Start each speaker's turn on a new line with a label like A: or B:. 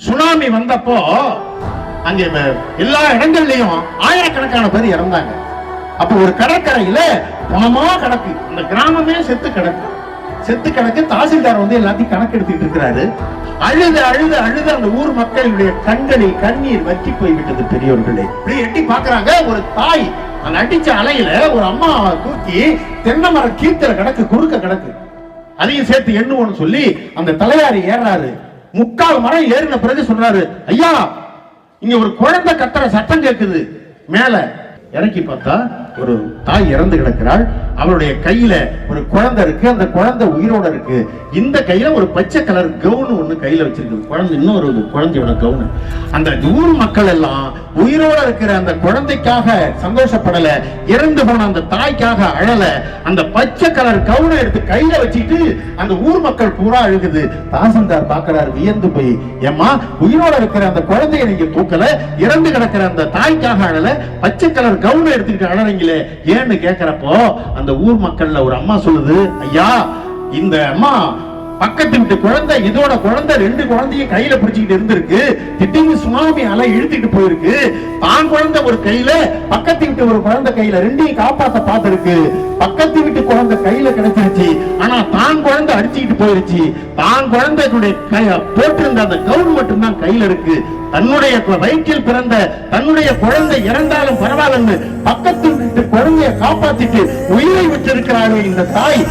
A: Tsunami வந்தப்போ அங்க எல்லா இடங்கள்லயும் ஆயிரக்கணக்கான பேர் இறந்தாங்க. அப்ப ஒரு கடற்கரையில பணமா கிடக்கு, அந்த கிராமமே செத்து கிடக்கு. தாசில்தார் வந்து எல்லாத்தையும் கணக்கு எடுத்துட்டு இருக்கிறாரு. அழுது அழுது அழுது அந்த ஊர் மக்களுடைய கண்களில் கண்ணீர் வற்றி போய்விட்டது. பெரியவர்களே இப்படி எட்டி பாக்குறாங்க, ஒரு தாய் அந்த அடிச்ச அலையில ஒரு அம்மா தூக்கி தென்னை மர கீர்த்தல கிடக்கு, குறுக்க கிடக்கு. அதையும் சேர்த்து எண்ணுவோன்னு சொல்லி அந்த தலையாரி ஏறாரு. 3/4 மரம் ஏறின பிறகு சொல்றாரு, ஐயா இங்க ஒரு குழந்தை கத்துற சத்தம் கேட்குது. மேல இறக்கி பார்த்தா ஒரு தாய் இறந்து கிடக்கிறாள். அவருடைய கையில ஒரு குழந்தை இருக்கு, அந்த குழந்தை உயிரோட இருக்கு. இந்த கையில ஒரு பச்சை கலர் கவுன் ஒண்ணு கையில வச்சிருக்கு. குழந்தை, இன்னொரு குழந்தையோட கவுன். அந்த ஊர் மக்கள் எல்லாம் உயிரோட இருக்கிற அந்த குழந்தைக்காக சந்தோஷப்படல, இறந்து போன அந்த தாய்க்காக அழல. அந்த பச்சை கலர் கவுனை எடுத்து கையில வச்சுட்டு அந்த ஊர் மக்கள் பூரா அழுகுது. தாசில்தார் பாக்குறாரு, வியந்து போய், ஏம்மா உயிரோட இருக்கிற அந்த குழந்தைய நீங்க தூக்கல, இறந்து கிடக்கிற அந்த தாய்க்காக அழல, பச்சை கலர் கவுனை எடுத்துக்கிட்டு அழறீங்களே ஏன்னு கேட்கிறப்போ அந்த ஊர் மக்கள்ல ஒரு அம்மா சொல்லுது, ஐயா இந்த அம்மா பக்கத்து வீட்டு குழந்தை, இதோட குழந்தை 2 குழந்தையும் கையில பிடிச்சிக்கிட்டு இருந்திருக்கு. திடீர்னு சுனாமி அலை இழுத்துட்டு போயிருக்கு. தான் குழந்தை ஒரு கையில, பக்கத்து வீட்டு ஒரு குழந்தை கையில, 2ஐயும் காப்பாத்த பார்த்திருக்கு. பக்கத்து வீட்டு குழந்தை கையில கிடைச்சிருச்சு, ஆனா தான் குழந்தை அடிச்சுக்கிட்டு போயிருச்சு. தான் குழந்தையுடைய போட்டிருந்த அந்த கவுன் மட்டும் தான் கையில இருக்கு. தன்னுடைய வயிற்றில் பிறந்த தன்னுடைய குழந்தை இறந்தாலும் பரவாயில்லைன்னு பக்கத்து வீட்டு குழந்தைய காப்பாத்திட்டு உயிரை விட்டிருக்கிறாளே இந்த தாய்.